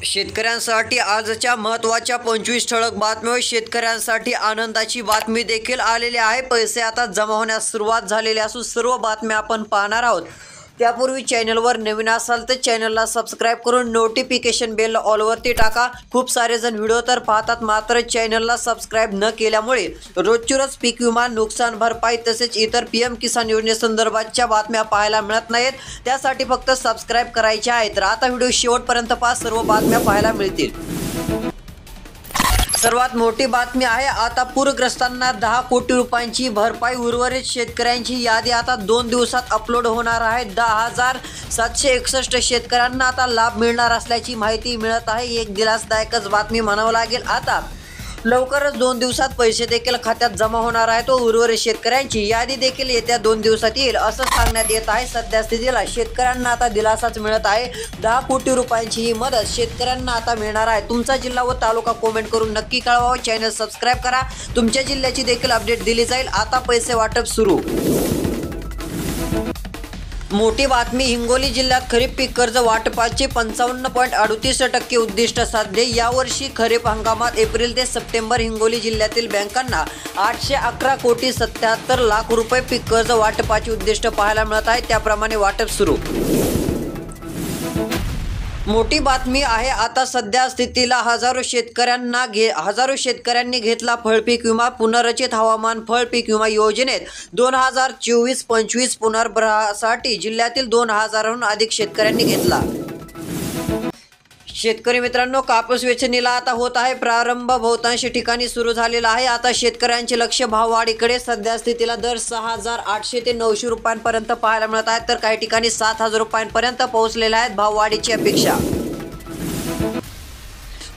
शेतकऱ्यांसाठी आजच्या महत्त्वाच्या 25 ठळक बातम्या. शेतकऱ्यांसाठी आनंदाची बातमी देखील आलेली आहे. पैसे आता जमा होण्यास सुरुवात झालेली असून सर्व बातम्या आपण पाहणार आहोत. त्यापूर्वी चॅनलवर नवीन असाल तर चॅनलला सबस्क्राईब करून नोटिफिकेशन बेल ऑलवरती टाका. खूप सारे जण व्हिडिओ तर पाहतात, मात्र चॅनलला सबस्क्राईब न केल्यामुळे रोजची रोज पीक विमा, नुकसान भरपाई तसेच इतर PM किसान योजनेसंदर्भातच्या बातम्या पाहायला मिळत नाहीत. त्यासाठी फक्त सबस्क्राईब करायचे आहे. तर आता व्हिडिओ शेवटपर्यंत पहा, सर्व बातम्या पाहायला मिळतील. सर्वात मोठी बातमी आहे, आता पूरग्रस्तांना 10 कोटी रुपयांची भरपाई. उर्वरित शेतकऱ्यांची यादी आता 2 दिवसात अपलोड होणार आहे. 10,761 शेतकऱ्यांना आता लाभ मिळणार असल्याची माहिती मिळत आहे. एक दिलासादायकच बातमी म्हणावं लागेल. आता लवकरच 2 दिवसात पैसे देखील खात्यात जमा होणार आहे. तो उर्वरित शेतकऱ्यांची यादी देखील येत्या 2 दिवसात येईल असं सांगण्यात येत आहे. सध्या स्थितीला शेतकऱ्यांना आता दिलासाच मिळत आहे. 10 कोटी रुपयांची ही मदत शेतकऱ्यांना आता मिळणार आहे. तुमचा जिल्हा व तालुका कमेंट करून नक्की कळवा. चॅनल सबस्क्राईब करा. तुमच्या जिल्ह्याची देखील अपडेट दिली जाईल. आता पैसे वाटप सुरू. मोठी बातमी, हिंगोली जिल्ह्यात खरीप पीक कर्ज वाटपाचे 55.38% उद्दिष्ट साध्य. यावर्षी खरीप हंगामात एप्रिल ते सप्टेंबर हिंगोली जिल्ह्यातील बँकांना 811 कोटी 77 लाख रुपये पीक कर्ज वाटपाचे उद्दिष्ट पाहायला मिळत आहे. त्याप्रमाणे वाटप सुरू. मोठी बातमी आहे, आता सध्या स्थितीला हजारो शेतकऱ्यांनी घेतला फळपीक विमा. पुनर्रचित हवामान फळपीक विमा योजनेत 2024-25 पुनर्भरासाठी जिल्ह्यातील 2000हून अधिक शेतकऱ्यांनी घेतला. शेतकरी मित्रांनो, कापूस वेचणीला आता होत आहे प्रारंभ. बहुतांश ठिकाणी सुरू झालेला आहे. आता शेतकऱ्यांचे लक्ष भाववाढीकडे. सध्या स्थितीला दर 6,800 ते 900 रुपयांपर्यंत पाहायला मिळत आहेत, तर काही ठिकाणी 7,000 रुपयांपर्यंत पोहोचलेले आहेत. भाववाढीची अपेक्षा.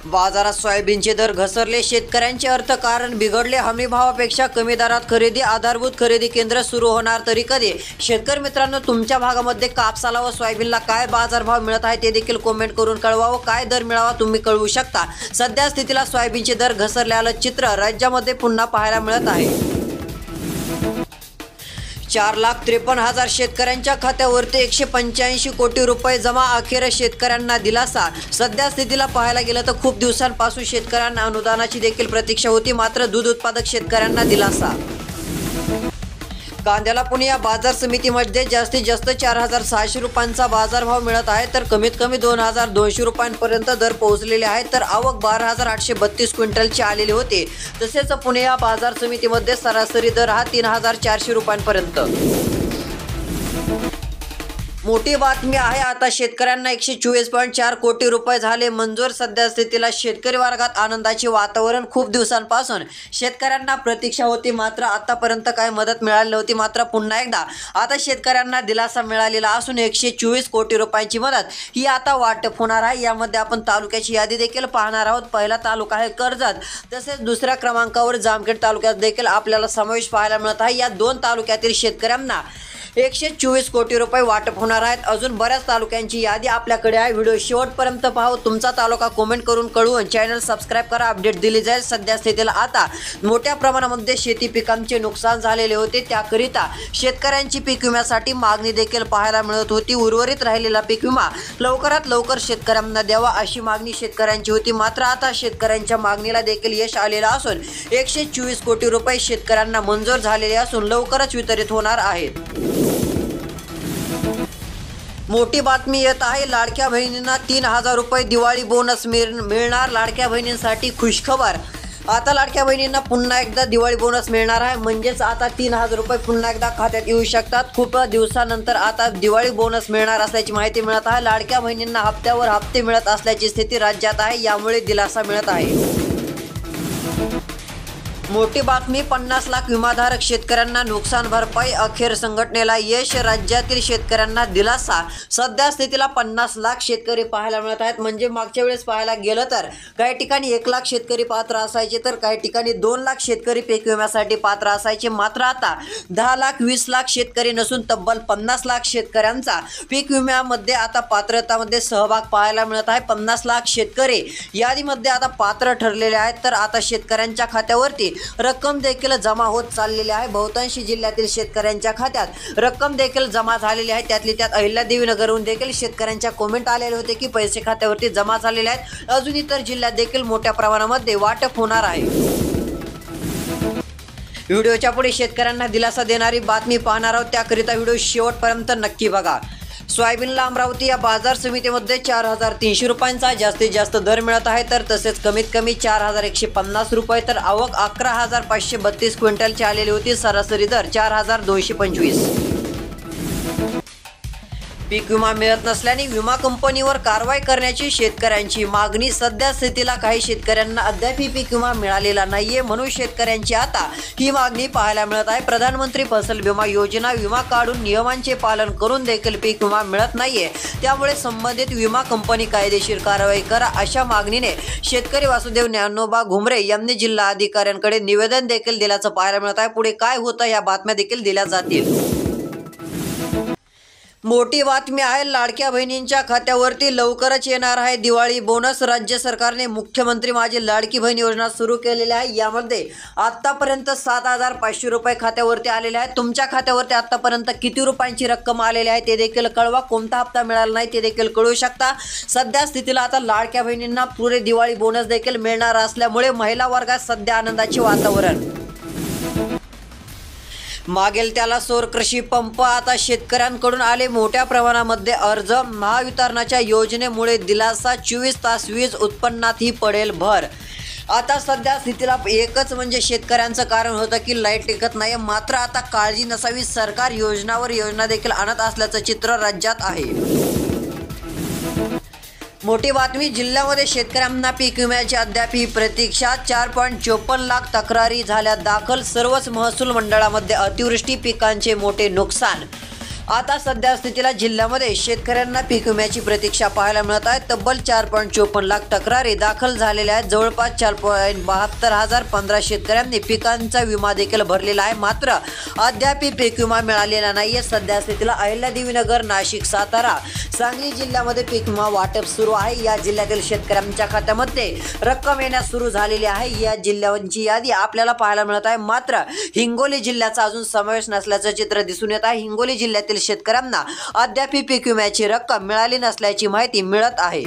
बाजारात सोयाबीनचे दर घसरले. शेतकऱ्यांचे अर्थकारण बिघडले. हमी भावापेक्षा कमी दरात खरेदी. आधारभूत खरेदी केंद्र सुरू होणार तरी कधी? शेतकरी मित्रांनो, तुमच्या भागामध्ये कापसाला व सोयाबीनला काय बाजारभाव मिळत आहे ते देखील कमेंट करून कळवावं. काय दर मिळावा तुम्ही कळवू शकता. सध्या स्थितीला सोयाबीनचे दर घसरल्याचं चित्र राज्यामध्ये पुन्हा पाहायला मिळत आहे. 4,53,000 शेतकऱ्यांच्या खात्यावरती 185 कोटी रुपये जमा. अखेर शेतकऱ्यांना दिलासा. सध्या स्थितीला पाहायला गेलं तर खूप दिवसांपासून शेतकऱ्यांना अनुदानाची देखील प्रतीक्षा होती, मात्र दूध उत्पादक शेतकऱ्यांना दिलासा. कांद्याला पुणे या बाजार समितीमध्ये जास्तीत जास्त 4,600 रुपयांचा बाजारभाव मिळत आहे, तर कमीत कमी 2,200 रुपयांपर्यंत दर पोहोचलेले आहेत. तर आवक 12,832 क्विंटलची आलेली होती. तसेच पुणे या बाजार समितीमध्ये सरासरी दर हा 3,400 रुपयांपर्यंत. मोठी बातमी आहे, आता शेतकऱ्यांना 124.4 कोटी रुपये झाले मंजूर. सध्या स्थितीला शेतकरी वर्गात आनंदाचे वातावरण. खूप दिवसांपासून शेतकऱ्यांना प्रतीक्षा होती, मात्र आतापर्यंत काही मदत मिळाली नव्हती. मात्र पुन्हा एकदा आता शेतकऱ्यांना दिलासा मिळालेला असून 124 कोटी रुपयांची मदत ही आता वाटप होणार आहे. यामध्ये आपण तालुक्याची यादी देखील पाहणार आहोत. पहिला तालुका आहे कर्जत, तसेच दुसऱ्या क्रमांकावर जामखेड तालुक्यात देखील आपल्याला समावेश पाहायला मिळत आहे. या 2 तालुक्यातील शेतकऱ्यांना 124 कोटी रुपये वाटप होणार आहेत. अजून बऱ्याच तालुक्यांची यादी आपल्याकडे आहे. व्हिडिओ शेवटपर्यंत पाहा. तुमचा तालुका कमेंट करून कळवून चॅनल सबस्क्राईब करा. अपडेट दिली जाईल. सध्या स्थितीला आता मोठ्या प्रमाणामध्ये शेती पिकांचे नुकसान झालेले होते, त्याकरिता शेतकऱ्यांची पीक विम्यासाठी मागणी देखील पाहायला मिळत होती. उर्वरित राहिलेला पीक विमा लवकरात लवकर शेतकऱ्यांना द्यावा अशी मागणी शेतकऱ्यांची होती. मात्र आता शेतकऱ्यांच्या मागणीला देखील यश आलेलं असून 124 कोटी रुपये शेतकऱ्यांना मंजूर झालेले असून लवकरच वितरित होणार आहेत. मोठी बातमी येत आहे, लाडक्या बहिणींना 3,000 रुपये दिवाळी बोनस मिळणार. लाडक्या बहिणींसाठी खुशखबर. आता लाडक्या बहिणींना पुन्हा एकदा दिवाळी बोनस मिळणार आहे. म्हणजेच आता 3,000 रुपये पुन्हा एकदा खात्यात येऊ शकतात. खूप दिवसानंतर आता दिवाळी बोनस मिळणार असल्याची माहिती मिळत आहे. लाडक्या बहिणींना हप्त्यावर हप्ते मिळत असल्याची स्थिती राज्यात आहे. यामुळे दिलासा मिळत आहे. मोठी बातमी, 50 लाख विमाधारक शेतकऱ्यांना नुकसान भरपाई. अखेर संघटनेला यश. राज्यातील शेतकऱ्यांना दिलासा. सध्या स्थितीला 50 लाख शेतकरी पाहायला मिळत आहेत. म्हणजे मागच्या वेळेस पाहायला गेलं तर काही ठिकाणी 1 लाख शेतकरी पात्र असायचे, तर काही ठिकाणी 2 लाख शेतकरी पीक विम्यासाठी पात्र असायचे. मात्र आता 10 लाख 20 लाख शेतकरी नसून तब्बल 50 लाख शेतकऱ्यांचा पीक विम्यामध्ये आता पात्रतामध्ये सहभाग पाहायला मिळत आहे. 50 लाख शेतकरी यादीमध्ये आता पात्र ठरलेले आहेत. तर आता शेतकऱ्यांच्या खात्यावरती रक्कम देखील जमा होत चाललेली आहे। बहुतांश जिल्ह्यातील शेतकऱ्यांच्या खात्यात रक्कम देखील जमा झालेली आहे। त्यातली त्यात अहिल्यादेवी नगरहून देखील शेतकऱ्यांच्या कमेंट आलेले होते की पैसे खात्यावरती जमा झालेले आहेत। अजून इतर जिल्ह्यात देखील मोठ्या प्रमाणामध्ये वाटप होणार आहे। व्हिडिओच्या पुढे शेतकऱ्यांना दिलासा देणारी बातमी पाहणार आहोत, त्याकरिता व्हिडिओ शेवटपर्यंत नक्की बघा। सोयाबीनला अमरावती या बाजार समितीमध्ये 4,300 रुपयांचा जास्तीत जास्त दर मिळत आहे, तर तसेच कमीत कमी 4,150 रुपये, तर आवक 11,532 क्विंटलची आलेली होती। सरासरी दर 4,225। पीक विमा मिळत नसल्याने विमा कंपनीवर कारवाई करण्याची शेतकऱ्यांची मागणी। सध्या स्थितीला काही शेतकऱ्यांना अद्याप पीक विमा मिळालेला नाहीये, म्हणून शेतकऱ्यांची आता ही मागणी पाहायला मिळत आहे। प्रधानमंत्री फसल विमा योजना विमा काढून नियमांचे पालन करून देखील पीक विमा मिळत नाहीये, त्यामुळे संबंधित विमा कंपनी कायदेशीर कारवाई करा, अशा मागणीने शेतकरी वासुदेव ज्ञानोबा घुमरे यांनी जिल्हा अधिकाऱ्यांकडे निवेदन देखील दिल्याचं पाहायला मिळत आहे। पुढे काय होतं या बातम्या देखील दिल्या जातील। मोठी बातमी आहे, लाडक्या बहिणींच्या खात्यावरती लवकरच येणार आहे दिवाळी बोनस। राज्य सरकारने मुख्यमंत्री माझी लाडकी बहीण योजना सुरू केलेली आहे। यामध्ये आतापर्यंत 7,500 रुपये खात्यावरती आलेले आहेत। तुमच्या खात्यावरती आतापर्यंत किती रुपयांची रक्कम आलेली आहे ते देखील कळवा। कोणता हप्ता मिळाला नाही ते देखील कळवू शकता। सध्या स्थितीला आता लाडक्या बहिणींना पुरे दिवाळी बोनस देखील मिळणार असल्यामुळे महिला वर्गात सध्या आनंदाचे वातावरण। मागेल त्याला सौर कृषी पंप, आता शेतकऱ्यांकडून आले मोठ्या प्रमाणामध्ये अर्ज। महावितरणाच्या योजनेमुळे दिलासा, 24 तास वीज उत्पन्नातही पडेल भर। आता सध्या स्थितीला एकच म्हणजे शेतकऱ्यांचं कारण होतं की लाईट टिकत नाही, मात्र आता काळजी नसावी, सरकार योजनावर योजना देखील आणत असल्याचं चित्र राज्यात आहे। मोठी बातमी, जिल्ह्यामध्ये शेतकऱ्यांना पीक विम्याची अद्याप ही प्रतीक्षा। 4.54 लाख तक्रारी झाल्या दाखल। सर्वच महसूल मंडळामध्ये अतिवृष्टी, पिकांचे मोठे नुकसान। आता सध्या स्थितीला जिल्ह्यामध्ये शेतकऱ्यांना पीक विम्याची प्रतीक्षा पाहायला मिळत आहे। तब्बल 4.54 लाख तक्रारी दाखल झालेल्या आहेत। जवळपास 4,72,015 शेतकऱ्यांनी पिकांचा विमा देखील भरलेला आहे, मात्र अद्याप पीक विमा मिळालेला नाहीये। सध्या स्थितीला अहिल्यादेवी नगर, नाशिक, सातारा, सांगली जिल्ह्यामध्ये पीक विमा वाटप सुरू आहे। या जिल्ह्यातील शेतकऱ्यांच्या खात्यामध्ये रक्कम येण्यास सुरू झालेली आहे। या जिल्ह्यांची यादी आपल्याला पाहायला मिळत आहे, मात्र हिंगोली जिल्ह्याचा अजून समावेश नसल्याचं चित्र दिसून येत आहे। हिंगोली जिल्ह्यातील शेतकऱ्यांना अद्याप पीक विम्याची रक्कम मिळाली नसल्याची माहिती मिळत आहे।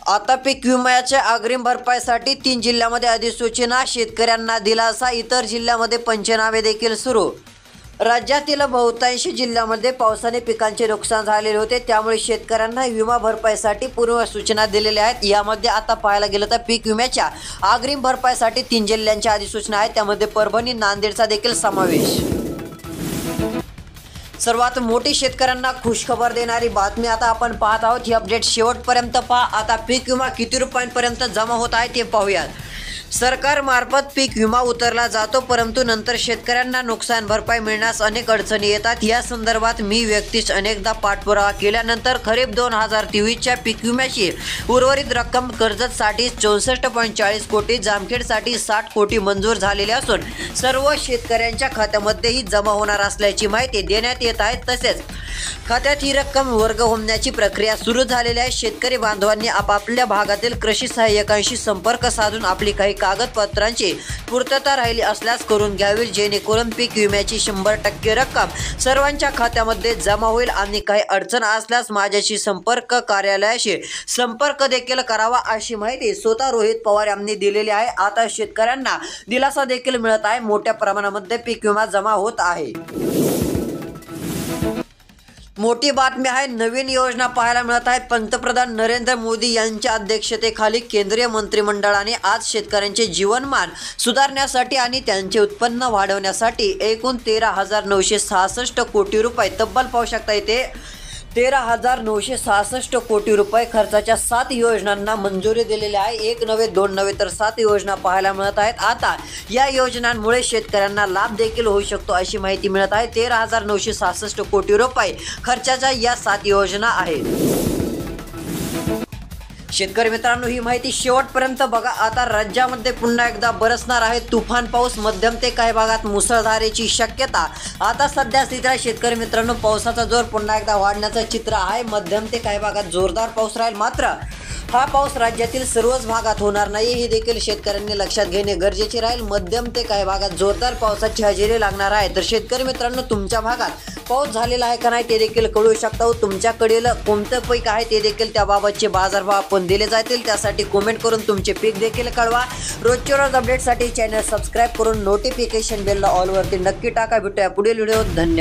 आता पीक विम्याच्या अग्रिम भरपाईसाठी 3 जिल्ह्यामध्ये अधिसूचना, शेतकऱ्यांना दिलासा। इतर जिल्ह्यामध्ये पंचनामे देखील सुरू। राज्यातील बहुतांश जिल्ह्यामध्ये पावसाने पिकांचे नुकसान झालेले होते, त्यामुळे शेतकऱ्यांना विमा भरपाईसाठी पूर्व सूचना दिलेल्या आहेत। यामध्ये आता पाहायला गेलं तर पीक विम्याच्या अग्रिम भरपाईसाठी 3 जिल्ह्यांच्या अधिसूचना आहेत, त्यामध्ये परभणी, नांदेडचा देखील समावेश। सर्वात मोठी शेतकऱ्यांना खुशखबर देणारी बातमी आता आपण पाहत आहोत। ही अपडेट शेवटपर्यंत पहा। आता पीक विमा किती रुपयांपर्यंत जमा होत आहे ते पाहूयात। सरकारमार्फत पीक विमा उतरला जातो, परंतु नंतर शेतकऱ्यांना नुकसान भरपाई मिळण्यास अनेक अडचणी येतात। या संदर्भात मी व्यक्तीच अनेकदा पाठपुरावा केल्यानंतर खरीप 2023च्या पीक विम्याची उर्वरित रक्कम कर्जतसाठी 64.40 कोटी, जामखेडसाठी 60 कोटी मंजूर झालेले असून सर्व शेतकऱ्यांच्या खात्यामध्येही जमा होणार असल्याची माहिती देण्यात येत आहे। तसेच खात्यात ही रक्कम वर्ग होण्याची प्रक्रिया सुरू झालेली आहे। शेतकरी बांधवांनी आपापल्या भागातील कृषी सहाय्यकांशी संपर्क साधून आपली काही कागदपत्रांची पूर्तता राहिली असल्यास करून घ्यावी, जेणेकरून पीक विम्याची 100% रक्कम सर्वांच्या खात्यामध्ये जमा होईल। आणि काही अडचण असल्यास माझ्याशी संपर्क कार्यालयाशी संपर्क देखील करावा, अशी माहिती स्वतः रोहित पवार यांनी दिलेली आहे। आता शेतकऱ्यांना दिलासा देखील मिळत आहे, मोठ्या प्रमाणामध्ये पीक विमा जमा होत आहे। मोठी बातमी आहे, नवीन योजना पाहायला मिळत आहे। पंतप्रधान नरेंद्र मोदी यांच्या अध्यक्षतेखाली केंद्रीय मंत्रिमंडळाने आज शेतकऱ्यांचे जीवनमान सुधारण्यासाठी आणि त्यांचे उत्पन्न वाढवण्यासाठी एकूण 13,966 कोटी रुपये, तब्बल पाहू शकता इथे 13,966 कोटी रुपये खर्चाच्या 7 योजनांना मंजुरी दिलेली आहे। 1 नव्हे 2 नव्हे तर 7 योजना पाहायला मिळत आहेत। आता या योजनांमुळे शेतकऱ्यांना लाभ देखील होऊ शकतो, अशी माहिती मिळत आहे। 13,966 कोटी रुपये खर्चाच्या या 7 योजना आहेत। शेतकरी मित्रांनो, ही माहिती शेवटपर्यंत बघा। आता राज्यामध्ये पुन्हा एकदा बरसणार आहे तुफान पाऊस, मध्यम ते काही भागात मुसळधारेची शक्यता। आता सध्या स्थितीला शेतकरी मित्रांनो पावसाचा जोर पुन्हा एकदा वाढण्याचं चित्र आहे। मध्यम ते काही भागात जोरदार पाऊस राहील, मात्र हा पाऊस राज्यातील सर्वच भागात होणार नाही हे देखील शेतकऱ्यांनी लक्षात घेणे गरजेचे राहील. मध्यम ते काही भागात जोरदार पावसाची हजेरी लागणार आहे. तर शेतकरी मित्रांनो, तुमच्या भागात पाऊस झालेला आहे का नाही ते देखील कळू शकता. तुमच्याकडील कोणतं पीक आहे ते देखील त्याबाबतचे बाजारभाव आपण दिले जातील. त्यासाठी कमेंट करून तुमचे पीक देखील कळवा. रोजच्या रोज अपडेटसाठी चॅनल सबस्क्राईब करून नोटिफिकेशन बेलला ऑलवरती नक्की टाका. भेटूया पुढील व्हिडिओ. धन्यवाद.